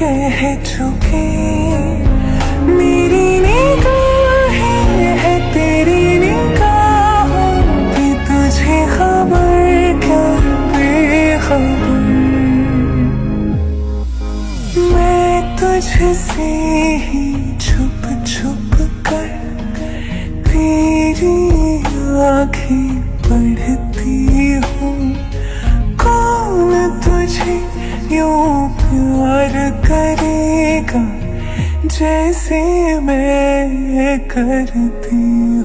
कह चुकी, मेरी निगाहें है तेरी निगाहों की, तुझे खबर क्या बेखबर। मैं तुझसे ही छुप छुप कर तेरी आँखें पढ़ती हूँ। कौन तुझे यूं प्यार करेगा जैसे मैं करती